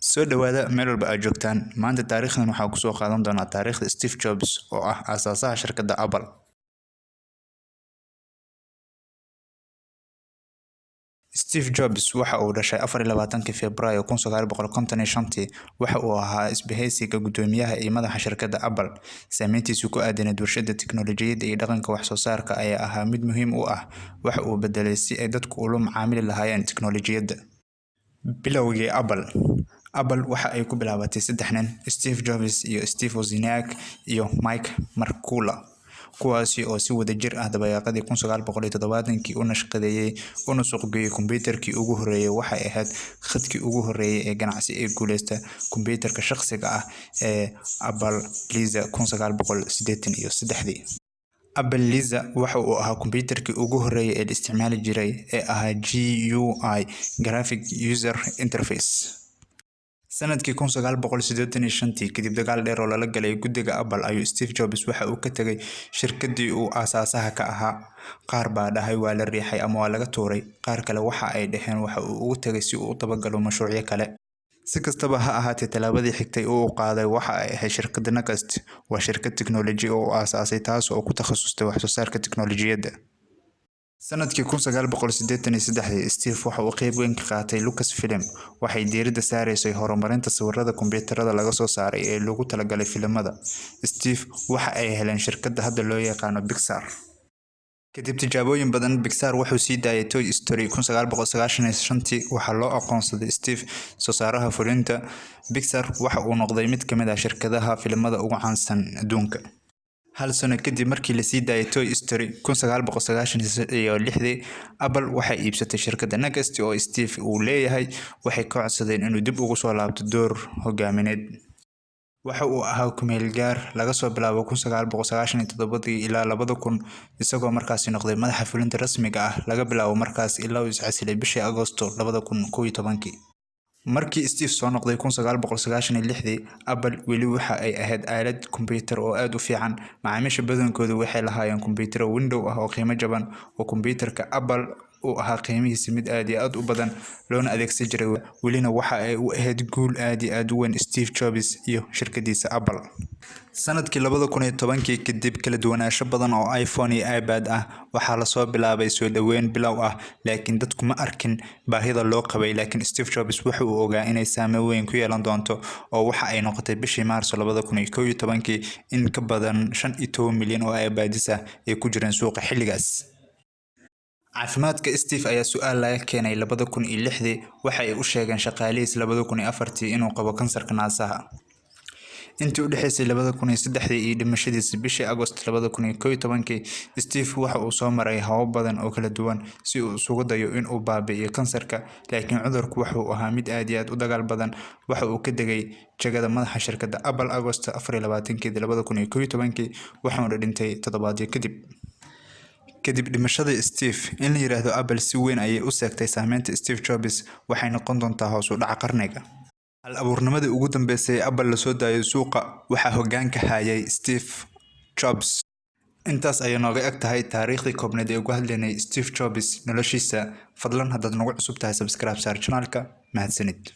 Soo dhawaada meel walba aad joogtaan. Maanta taariikhdan waxaa ku soo qaadan doonaa taariikhda Steve Jobs oo ah aasaasaha shirkadda Apple. Steve Jobs waxa uu dhashay 24 Febraayo 1955. Waxa uu ahaa isbahaysiga guddoomiyaha iyo madaxa shirkadda Apple. Saameyntiisu ku aadanayd warshadda tiknoolajiyadda iyo dhaqanka wax soo saarka ayaa ahaa mid muhiim u ah. Waxa uu bedelay si ay dadku ula macaamili lahaayeen tiknoolajiyadda. Bilowgii Apple waxa ay ku bilaabatay 3 nin, Steve Jobs iyo Steve Wozniak iyo Mike Markula, kuwaasi oo si wadajir ah dabayaaqadii 1970kii u nashqadeeyay una suuqgeeyay kombiyuutarkii ugu horreeyay. Waxay ahayd khadkii ugu horreeyay ee ganacsi ee guuleysta kombiyuutarka shakhsiga ah ee Apple Lisa 1983. Apple Lisa waxa uu ahaa kombiyuutarkii ugu horreeyay ee la isticmaali jiray ee ahaa GUI Graphic User Interface. Sanadkii 1985 kadib dagaal dheer oo lala galay guddiga Apple ayuu Steve Jobs waxa uu ka tagay shirkaddii uu aasaasaha ka ahaa. Qaar baa dhahay waa la riixay ama waa laga tuuray, qaar kale waxa ay dhaheen waxa uu ugu tagay si uu u dabagalo mashruucyo kale. Si kastaba ha ahaatee, tallaabadii xigtay oo uu qaaday waxa ay ahayd shirkadda Next. Waa shirkad tiknoolaji oo uu aasaasay taas oo ku takhasustay wax soo saarka tiknoolajiyadda. Sanadkii 1983, Steve waxa uu qayb weyn ka qaatay Lucasfilm. Waxay diiradda saaraysay horumarinta sawirrada kombiyuutarada laga soo saaray ee loogu talagalay filimada. Steve waxa ay heleen shirkadda hadda loo yaqaan Pixar. Kadib tijaabooyin badan, Pixar wuxuu sii daayay Toy Story 1995. Waxaa loo aqoonsaday Steve soo saaraha fulinta. Pixar waxa uu noqday mid ka mid ah shirkadaha filimada ugu caansan adduunka. Hal sano kadib markii la sii daayay Toy Story 1996, Apple waxay iibsatay shirkadda Next oo Steve uu leeyahay. Waxay ka codsadeen inuu dib ugu soo laabto door hogaamineed. Waxa uu ahaa ku-meel gaar laga soo bilaabo 1997 ilaa 2000, isagoo markaasi noqday madaxa fulinta rasmiga ah laga bilaabo markaas ilaa uu iscasilay bishii Agoosto 2011. Markii Steve soo noqday 1996, Apple weli waxa ay ahayd aalad kombiyuutar oo aad u fiican. Macaamiisha badankoodu waxay lahaayeen kombiyuutarro Windows ah oo qiimo jaban, oo kombiyuutarka Apple uu ahaa qiimihiisa mid aad iyo aad u badan loona adeegsan jiray. Welina waxa ay u ahayd guul aad iyo aad u weyn Steve Jobs iyo shirkadiisa Apple. Sanadkii 2010 kadib kala duwanaansho badan oo iPhone iyo iPad ah, waxaa la soo bilaabay soo dhaweyn bilow ah, laakiin dadku ma arkin baahida loo qabay. Laakiin Steve Jobs waxa uu ogaa inay saameyn weyn ku yeelan doonto, oo waxa ay noqotay bishii Maarso 2011 in ka badan 15 milyan oo iPads ah ay ku jireen suuqa xilligaas. Caafimaadka Steve ayaa su'aal laga keenay 2006. Waxa ay u sheegeen shaqaalihiis 2004 inuu qabo kansarka naasaha. Intii u dhaxaysay 2003 iyo dhimashadiisa bishii Agoosto 2011, Steve waxa uu soo maray habab badan oo kala duwan si uu isugu dayo in uu baabi'iyo kansarka, laakiin cudurku waxa uu ahaa mid aad iyo aad u dagaal badan. Waxa uu ka degay jagada madaxa shirkadda Apple Agoosto 24, 2011, waxaana dhintay toddobaadyo kadib dhimashada Steve. In la yiraahdo Apple si weyn ayay u seegtay saameynta Steve Jobs waxay noqon doontaa hoos u dhaca qarniga. Hal abuurnimadii ugu dambeysay ee Apple la soo daayay suuqa waxaa hoggaanka hayay Steve Jobs. Intaas ayay nooga eg tahay taariikhdii koobnayd ee ugu hadlaynay Steve Jobs noloshiisa. Fadlan haddaad nagu cusub tahay, subscribe saar channelka. Mahadsanid.